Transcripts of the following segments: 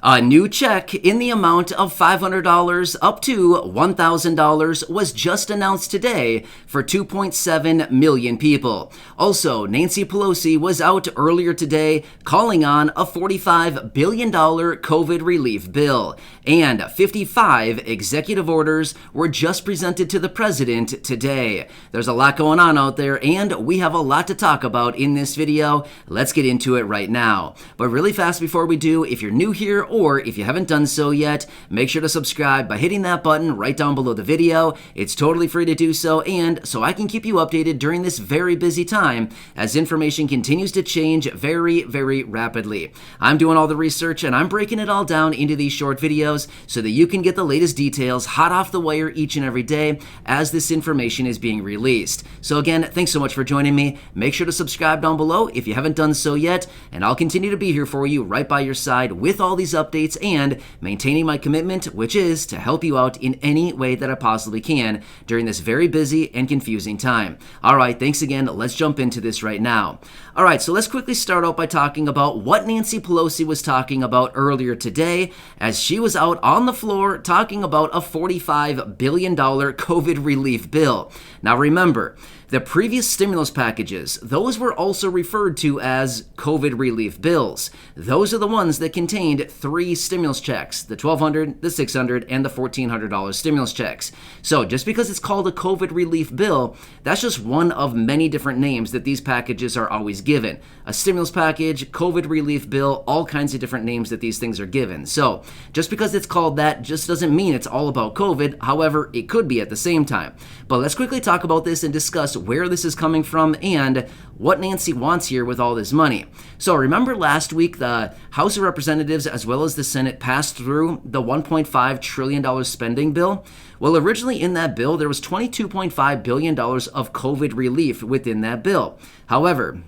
A new check in the amount of $500 up to $1,000 was just announced today for 2.7 million people. Also, Nancy Pelosi was out earlier today calling on a $45 billion COVID relief bill. And 55 executive orders were just presented to the president today. There's a lot going on out there, and we have a lot to talk about in this video. Let's get into it right now. But really fast before we do, if you're new here or if you haven't done so yet, make sure to subscribe by hitting that button right down below the video. It's totally free to do so, and so I can keep you updated during this very busy time as information continues to change very, very rapidly. I'm doing all the research and I'm breaking it all down into these short videos so that you can get the latest details hot off the wire each and every day as this information is being released. So again, thanks so much for joining me. Make sure to subscribe down below if you haven't done so yet, and I'll continue to be here for you right by your side with all these updates and maintaining my commitment, which is to help you out in any way that I possibly can during this very busy and confusing time. All right, thanks again. Let's jump into this right now. All right, so let's quickly start out by talking about what Nancy Pelosi was talking about earlier today as she was out on the floor talking about a $45 billion COVID relief bill. Now remember, the previous stimulus packages, those were also referred to as COVID relief bills. Those are the ones that contained three stimulus checks, the $1,200, the $600, and the $1,400 stimulus checks. So just because it's called a COVID relief bill, that's just one of many different names that these packages are always given. A stimulus package, COVID relief bill, all kinds of different names that these things are given. So just because it's called that just doesn't mean it's all about COVID. However, it could be at the same time. But let's quickly talk about this and discuss where this is coming from and what Nancy wants here with all this money. So remember last week the House of Representatives as well as the Senate passed through the $1.5 trillion spending bill? Well, originally in that bill, there was $22.5 billion of COVID relief within that bill. However,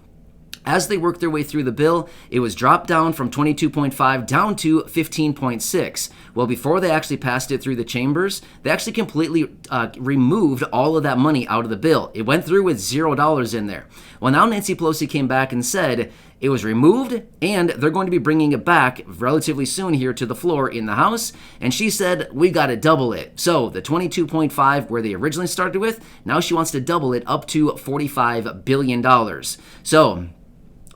as they worked their way through the bill, it was dropped down from 22.5 down to 15.6. Well, before they actually passed it through the chambers, they actually completely removed all of that money out of the bill. It went through with $0 in there. Well, now Nancy Pelosi came back and said it was removed and they're going to be bringing it back relatively soon here to the floor in the House. And she said, we got to double it. So the 22.5 where they originally started with, now she wants to double it up to $45 billion. So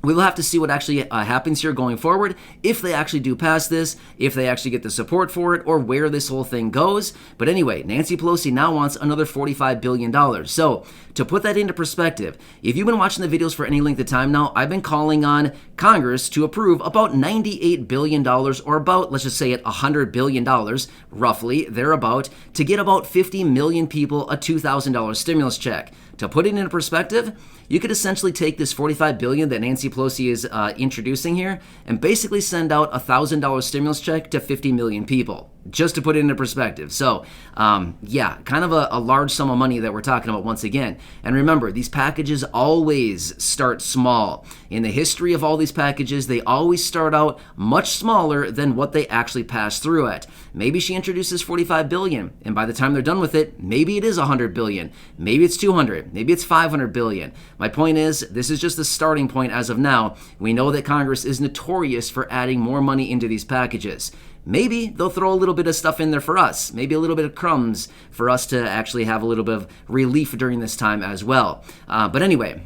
we will have to see what actually happens here going forward, if they actually do pass this, if they actually get the support for it, or where this whole thing goes. But anyway, Nancy Pelosi now wants another $45 billion. So to put that into perspective, if you've been watching the videos for any length of time now, I've been calling on Congress to approve about $98 billion, or about, let's just say it, $100 billion, roughly, thereabout, to get about 50 million people a $2,000 stimulus check. To put it into perspective, you could essentially take this $45 billion that Nancy Pelosi is introducing here and basically send out a $1,000 stimulus check to 50 million people, just to put it into perspective. So, yeah, kind of a large sum of money that we're talking about once again. And remember, these packages always start small. In the history of all these packages, they always start out much smaller than what they actually pass through at. Maybe she introduces $45 billion, and by the time they're done with it, maybe it is $100 billion, maybe it's $200, maybe it's $500 billion. My point is, this is just the starting point as of now. We know that Congress is notorious for adding more money into these packages. Maybe they'll throw a little bit of stuff in there for us, maybe a little bit of crumbs for us to actually have a little bit of relief during this time as well. But anyway,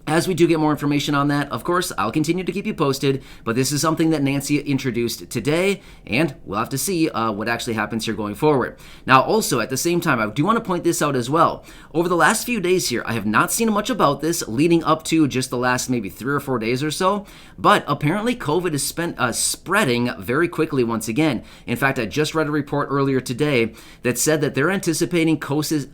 as we do get more information on that, of course, I'll continue to keep you posted, but this is something that Nancy introduced today, and we'll have to see what actually happens here going forward. Now, also, at the same time, I do want to point this out as well. Over the last few days here, I have not seen much about this leading up to just the last maybe 3 or 4 days or so, but apparently COVID is spreading very quickly once again. In fact, I just read a report earlier today that said that they're anticipating cases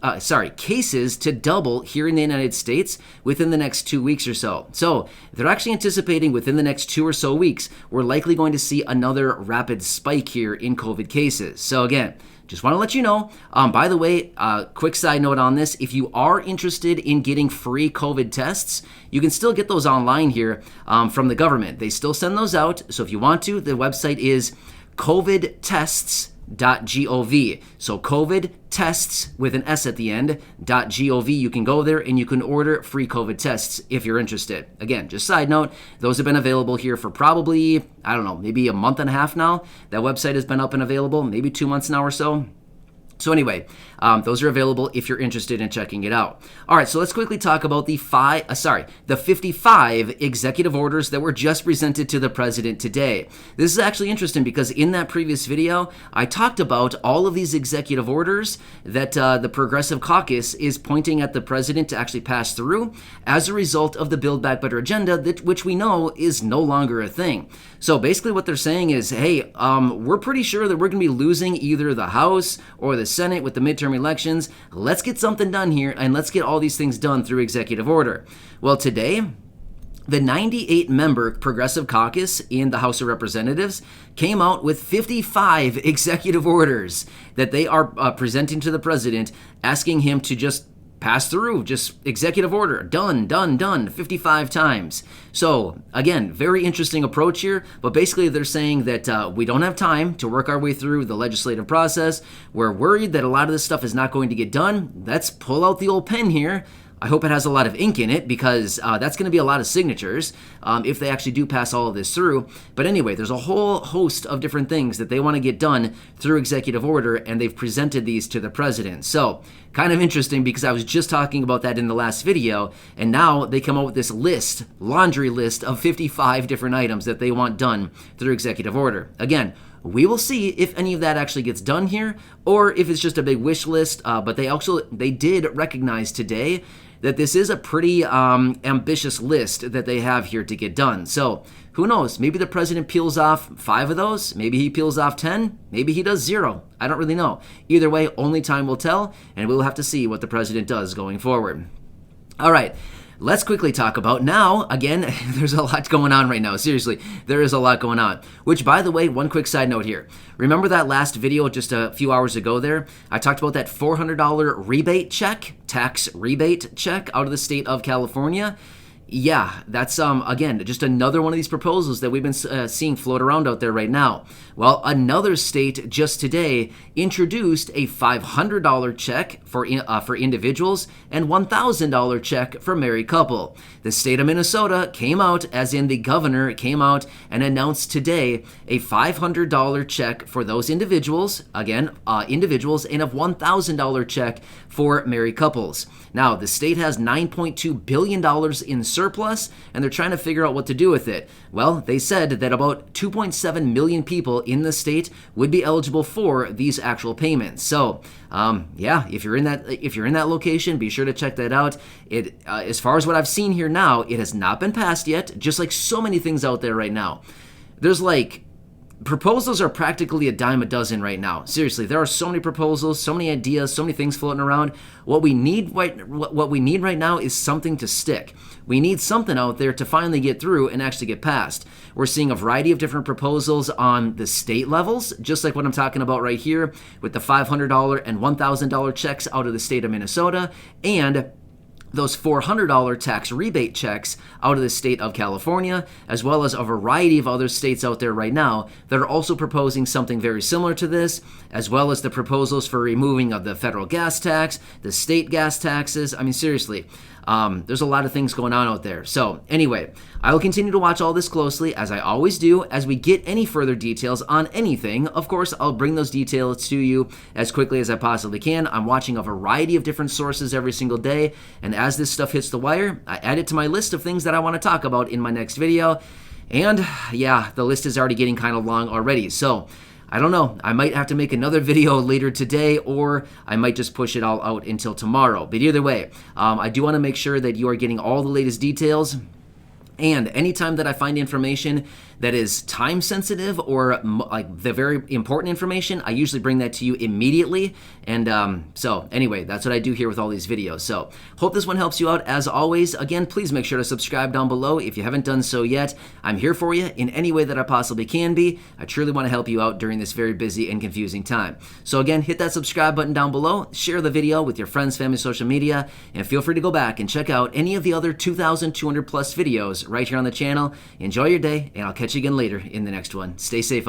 to double here in the United States within the next 2 weeks or so. So they're actually anticipating within the next 2 or so weeks, we're likely going to see another rapid spike here in COVID cases. So again, just want to let you know. By the way, quick side note on this, if you are interested in getting free COVID tests, you can still get those online here from the government. They still send those out. So if you want to, the website is covidtests.gov covid.gov. So COVID tests with an S at the end, .gov. You can go there and you can order free COVID tests if you're interested. Again, just side note, those have been available here for probably, I don't know, maybe a month and a half now. That website has been up and available, maybe 2 months now or so. So anyway, those are available if you're interested in checking it out. All right, so let's quickly talk about the 55 executive orders that were just presented to the president today. This is actually interesting because in that previous video, I talked about all of these executive orders that the Progressive Caucus is pointing at the president to actually pass through as a result of the Build Back Better agenda, which we know is no longer a thing. So basically what they're saying is, hey, we're pretty sure that we're going to be losing either the House or the Senate with the midterm elections. Let's get something done here, and let's get all these things done through executive order. Well, today, the 98-member Progressive Caucus in the House of Representatives came out with 55 executive orders that they are presenting to the president, asking him to just pass through, just executive order, done, 55 times. So again, very interesting approach here, but basically they're saying that we don't have time to work our way through the legislative process. We're worried that a lot of this stuff is not going to get done. Let's pull out the old pen here. I hope it has a lot of ink in it because that's going to be a lot of signatures if they actually do pass all of this through. But anyway, there's a whole host of different things that they want to get done through executive order, and they've presented these to the president. So kind of interesting because I was just talking about that in the last video, and now they come up with this list, laundry list of 55 different items that they want done through executive order. Again, we will see if any of that actually gets done here or if it's just a big wish list. But they did recognize today that this is a pretty ambitious list that they have here to get done. So who knows? Maybe the president peels off 5 of those. Maybe he peels off 10. Maybe he does 0. I don't really know. Either way, only time will tell, and we'll have to see what the president does going forward. All right. Let's quickly talk about now, again, there's a lot going on right now. Seriously, there is a lot going on. Which, by the way, one quick side note here. Remember that last video just a few hours ago there? I talked about that $400 rebate check, tax rebate check out of the state of California. Yeah, that's, again, just another one of these proposals that we've been seeing float around out there right now. Well, another state just today introduced a $500 check for individuals and $1,000 check for married couple. The state of Minnesota came out, as in the governor came out and announced today a $500 check for those individuals, again, individuals, and a $1,000 check for married couples. Now, the state has $9.2 billion in surplus, and they're trying to figure out what to do with it. Well, they said that about 2.7 million people in the state would be eligible for these actual payments. So, yeah, if you're in that location, be sure to check that out. It, as far as what I've seen here now, it has not been passed yet. Just like so many things out there right now, there's like proposals are practically a dime a dozen right now. Seriously, there are so many proposals, so many ideas, so many things floating around. What we need right now is something to stick. We need something out there to finally get through and actually get passed. We're seeing a variety of different proposals on the state levels, just like what I'm talking about right here with the $500 and $1,000 checks out of the state of Minnesota, and those $400 tax rebate checks out of the state of California, as well as a variety of other states out there right now that are also proposing something very similar to this, as well as the proposals for removing of the federal gas tax, the state gas taxes. I mean, seriously, there's a lot of things going on out there. So anyway, I will continue to watch all this closely, as I always do. As we get any further details on anything, of course, I'll bring those details to you as quickly as I possibly can. I'm watching a variety of different sources every single day, and as this stuff hits the wire, I add it to my list of things that I want to talk about in my next video. And yeah, the list is already getting kind of long already. So I don't know. I might have to make another video later today, or I might just push it all out until tomorrow. But either way, I do want to make sure that you are getting all the latest details. And anytime that I find information that is time sensitive or like the very important information, I usually bring that to you immediately. And so anyway, that's what I do here with all these videos. So hope this one helps you out. As always, again, please make sure to subscribe down below if you haven't done so yet. I'm here for you in any way that I possibly can be. I truly want to help you out during this very busy and confusing time. So again, hit that subscribe button down below, share the video with your friends, family, social media, and feel free to go back and check out any of the other 2,200 plus videos right here on the channel. Enjoy your day, and I'll catch you again later in the next one. Stay safe.